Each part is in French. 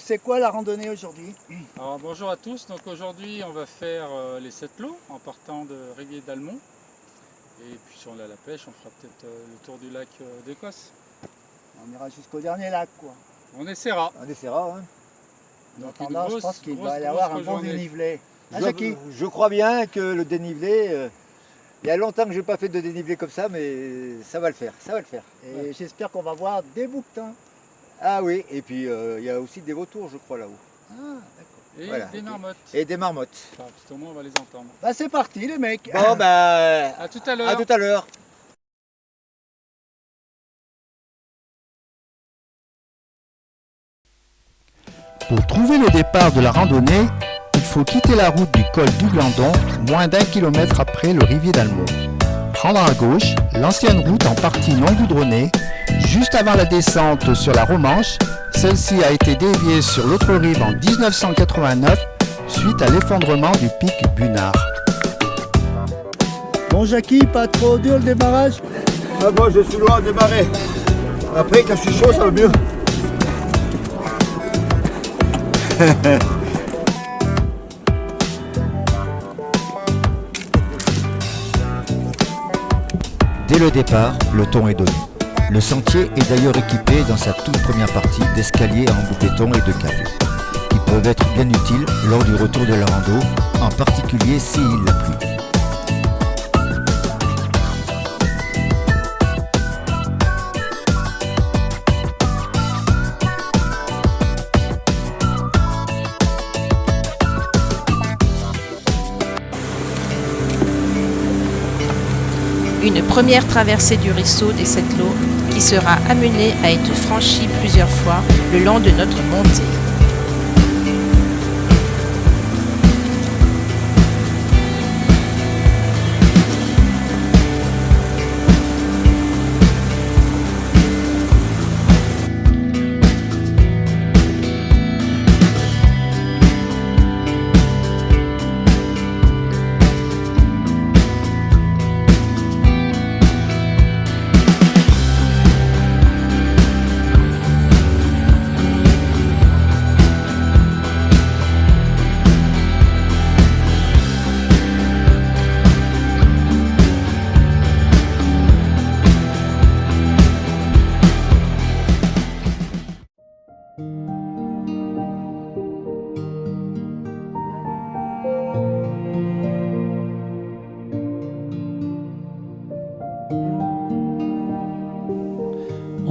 c'est quoi la randonnée aujourd'hui? Alors bonjour à tous, donc aujourd'hui on va faire les 7 lots en partant de Rivier d'Almont. Et puis si on est à la pêche, on fera peut-être le tour du lac d'Écosse. On ira jusqu'au dernier lac, quoi. On essaiera. On essaiera, hein. Donc En attendant, je pense qu'il va y avoir un bon journée. dénivelé. Ah, Jackie? Je crois bien que le dénivelé, il y a longtemps que je n'ai pas fait de dénivelé comme ça, mais ça va le faire, ça va le faire. Et Ouais. j'espère qu'on va voir des bouquetins. Ah oui, et puis il y a aussi des vautours, je crois, là-haut. Ah, d'accord. Et Voilà. des marmottes. Et des marmottes. Enfin, tout au moins on va les entendre. Bah c'est parti les mecs. Bon, bah, À tout à l'heure. à tout à l'heure. Pour trouver le départ de la randonnée, il faut quitter la route du col du Glandon, moins d'1 kilomètre après le Rivier d'Almont. Prendre à gauche l'ancienne route en partie non goudronnée, juste avant la descente sur la Romanche. Celle-ci a été déviée sur l'autre rive en 1989 suite à l'effondrement du pic Bunard. Bon Jackie, pas trop dur le démarrage? Ah bon, je suis loin de démarrer. Après, quand je suis chaud, ça va mieux. Dès le départ, le ton est donné. Le sentier est d'ailleurs équipé dans sa toute première partie d'escaliers en bout béton et de câbles, qui peuvent être bien utiles lors du retour de la rando, en particulier s'il a plu. Une première traversée du ruisseau des Sept Lots qui sera amenée à être franchie plusieurs fois le long de notre montée.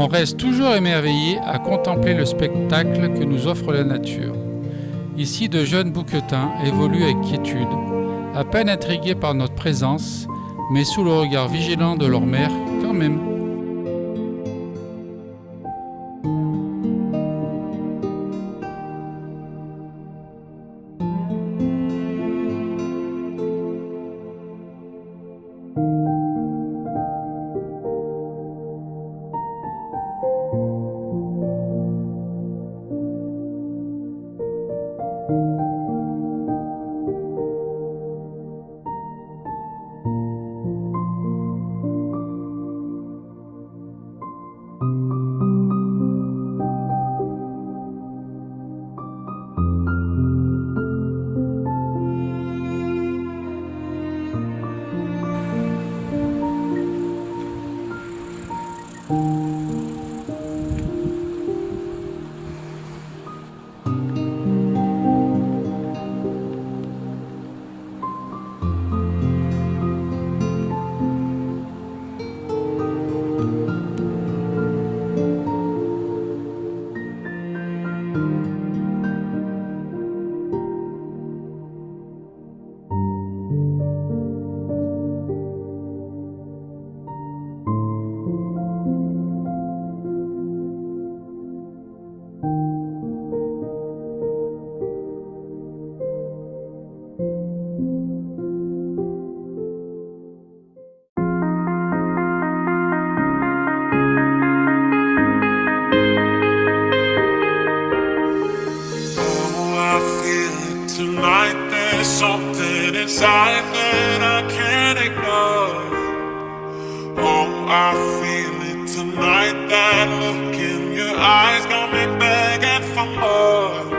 On reste toujours émerveillé à contempler le spectacle que nous offre la nature. Ici, de jeunes bouquetins évoluent avec quiétude, à peine intrigués par notre présence, mais sous le regard vigilant de leur mère quand même. something inside that I can't ignore. Oh, I feel it tonight. That look in your eyes got me begging for more.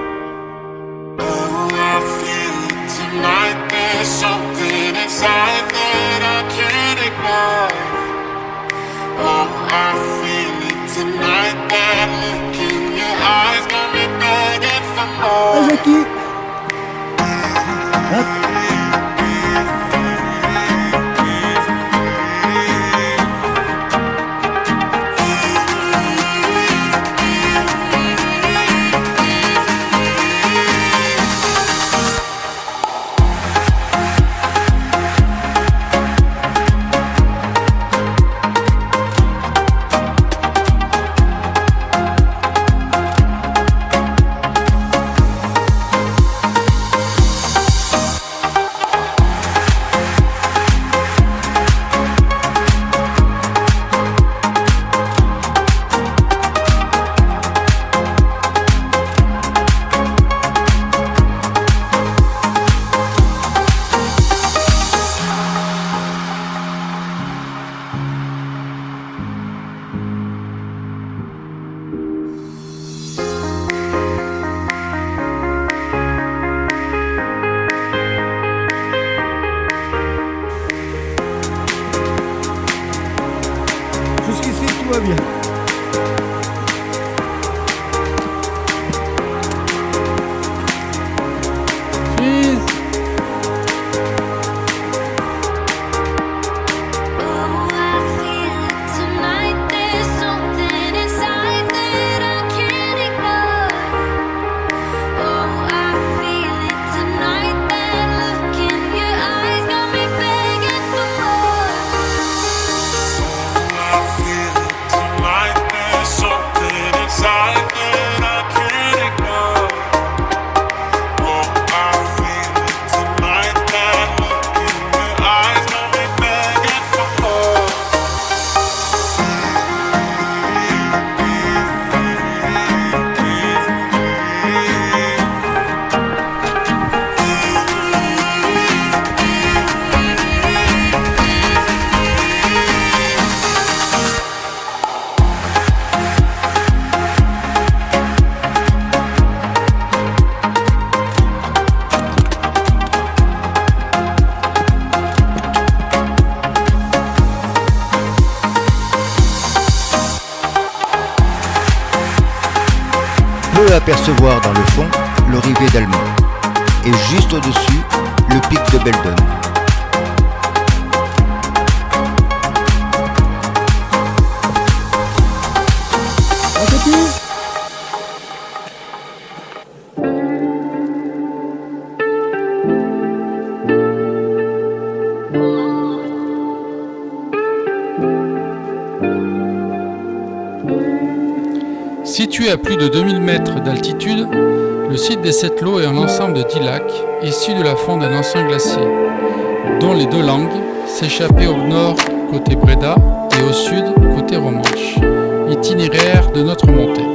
tonight. That look in your eyes got me begging for more. Ah, Jackie. Hein? Jusqu'ici, tout va bien. Cheese. I feel it tonight. There's something inside that I can't ignore. Oh, I feel it tonight. That look in your eyes got me begging for more. Peut apercevoir dans le fond le rivet d'Almont et juste au-dessus le pic de Beldon. Ah, Jackie. Situé à plus de 2000 mètres d'altitude, le site des Sept Lots est un ensemble de 10 lacs issus de la fonte d'un ancien glacier, dont les deux Langues s'échappaient au nord côté Bréda et au sud côté Romanche, itinéraire de notre montée.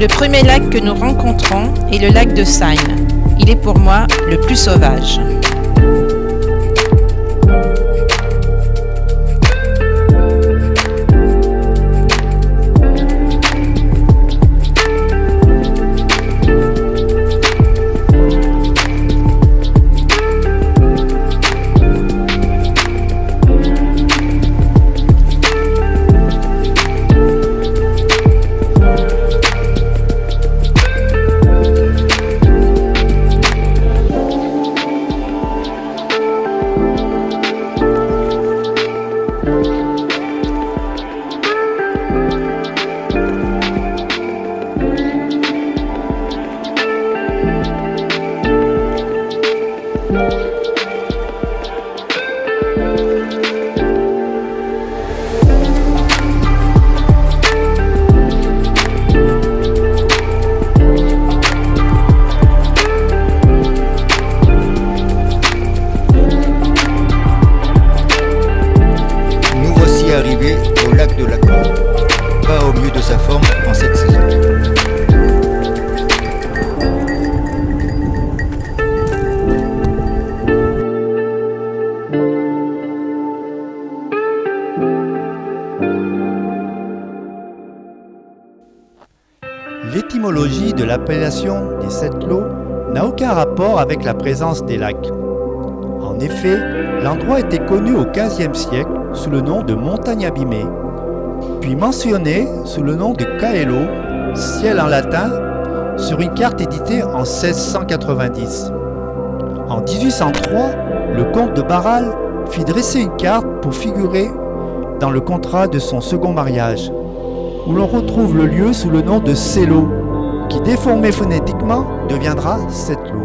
Le premier lac que nous rencontrons est le lac de Seine. Il est pour moi le plus sauvage. l'étymologie de l'appellation des 7 lots n'a aucun rapport avec la présence des lacs. En effet, l'endroit était connu au XVe siècle sous le nom de montagne abîmée, puis mentionné sous le nom de Caello, ciel en latin, sur une carte éditée en 1690. En 1803, le comte de Barral fit dresser une carte pour figurer dans le contrat de son second mariage, où l'on retrouve le lieu sous le nom de Cello, qui déformé phonétiquement deviendra Sept-Lô.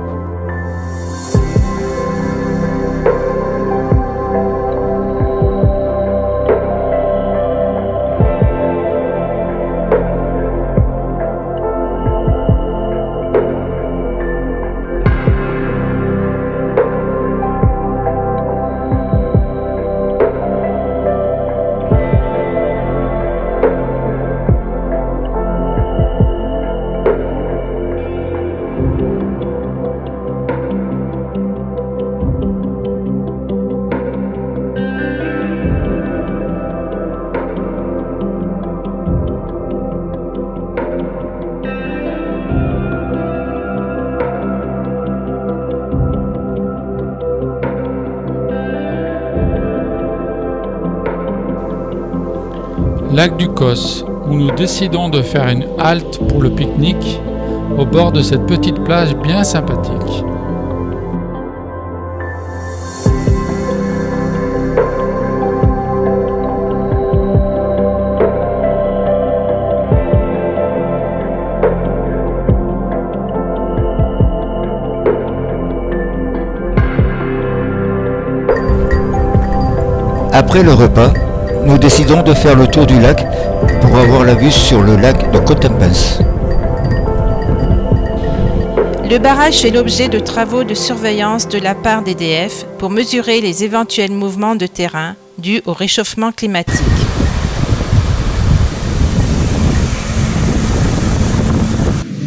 Lac du Cos, où nous décidons de faire une halte pour le pique-nique au bord de cette petite plage bien sympathique. Après le repas, nous décidons de faire le tour du lac pour avoir la vue sur le lac de Cottempens. Le barrage fait l'objet de travaux de surveillance de la part d'EDF pour mesurer les éventuels mouvements de terrain dus au réchauffement climatique.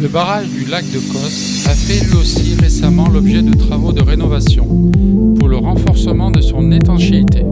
Le barrage du lac de Cos a fait lui aussi récemment l'objet de travaux de rénovation pour le renforcement de son étanchéité.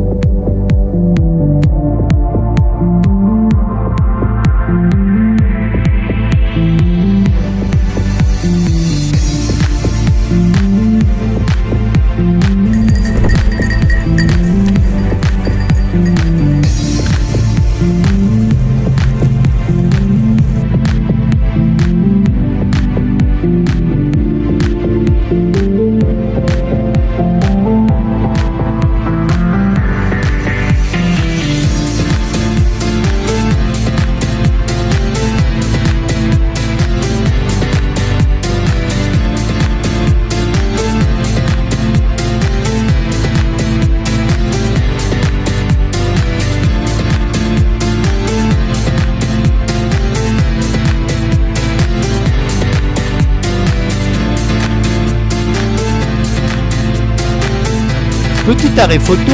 Petit arrêt photo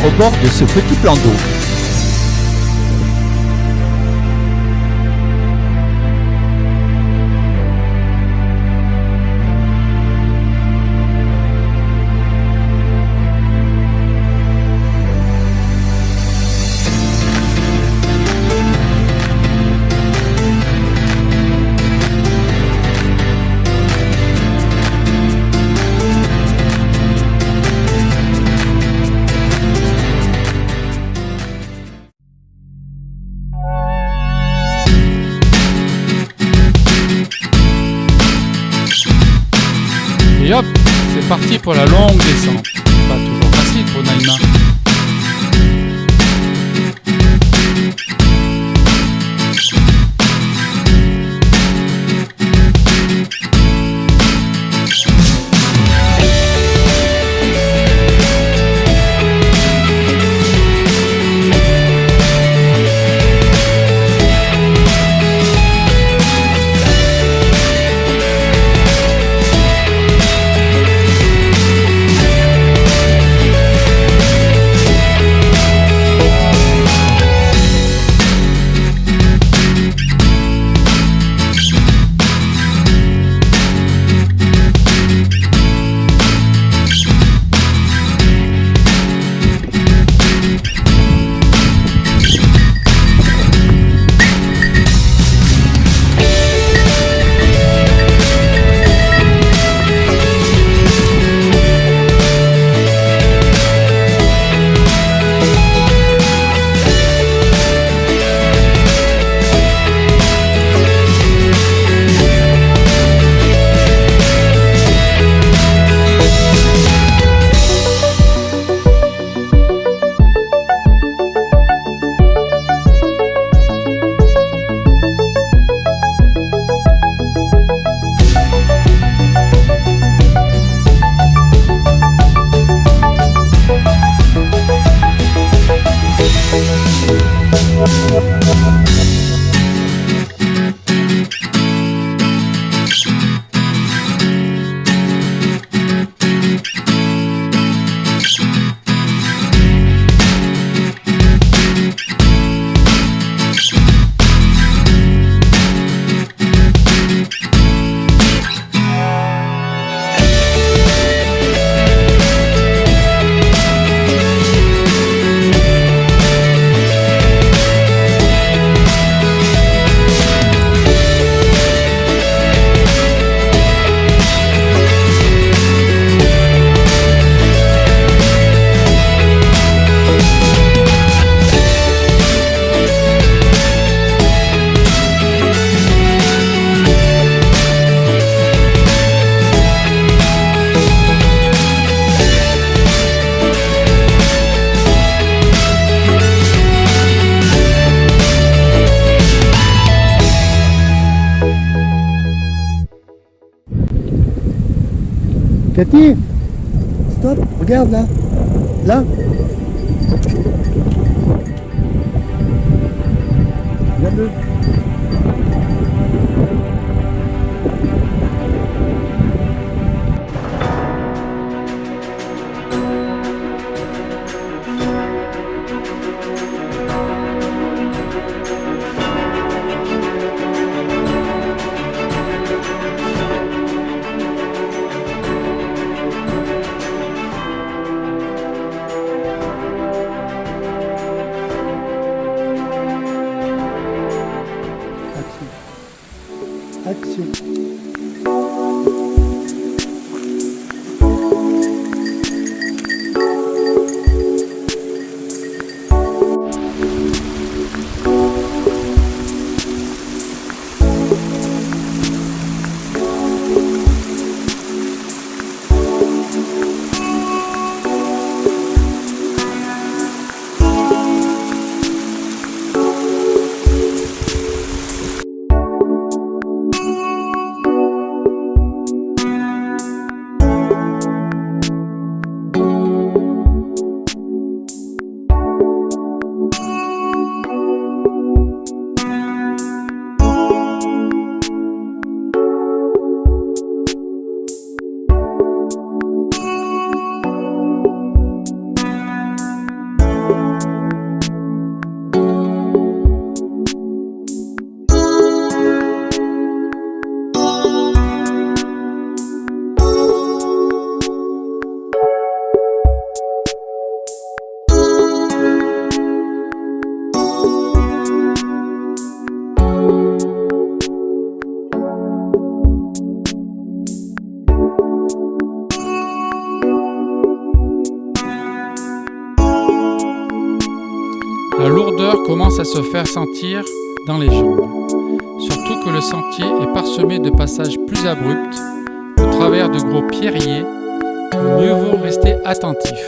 au bord de ce petit plan d'eau. Et hop, c'est parti pour la longue descente. Pas toujours facile pour Naïma. Cathy, stop, regarde là. Là. Regarde-le. Action. La lourdeur commence à se faire sentir dans les jambes, surtout que le sentier est parsemé de passages plus abrupts, au travers de gros pierriers. Mieux vaut rester attentif.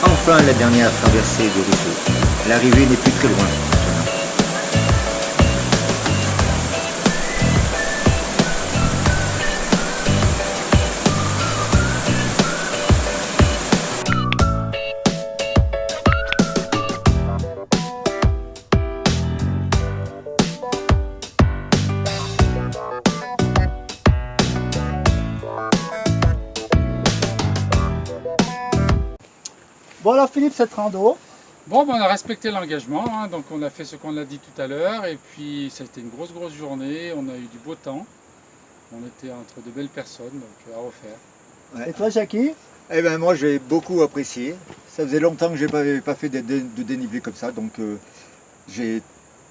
Enfin, la dernière traversée du ruisseau. L'arrivée n'est plus très loin. Bon alors Philippe, cette rando. Bon, ben, on a respecté l'engagement, hein, donc on a fait ce qu'on a dit tout à l'heure, et puis ça a été une grosse journée, on a eu du beau temps, on était entre de belles personnes, donc à refaire. Et toi Jackie? Eh ben moi j'ai beaucoup apprécié. Ça faisait longtemps que je n'avais pas fait de dénivelé comme ça, donc j'ai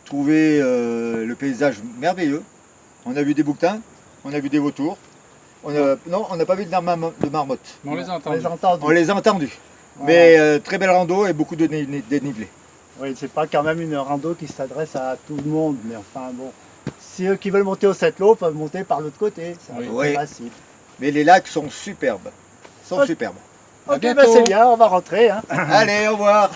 trouvé le paysage merveilleux. On a vu des bouquetins, on a vu des vautours. Non, on n'a pas vu de marmottes. Mais on les a On entendus. les a entendus. On les a entendus. Voilà. Mais très belle rando et beaucoup de dénivelé. Oui, c'est pas quand même une rando qui s'adresse à tout le monde, mais enfin bon. Si eux qui veulent monter au Sept-Lô peuvent monter par l'autre côté, c'est un peu Oui. facile. Mais les lacs sont superbes. Ok. Superbes. À Ok, bientôt. ben c'est bien, on va rentrer. Hein. Allez, au revoir.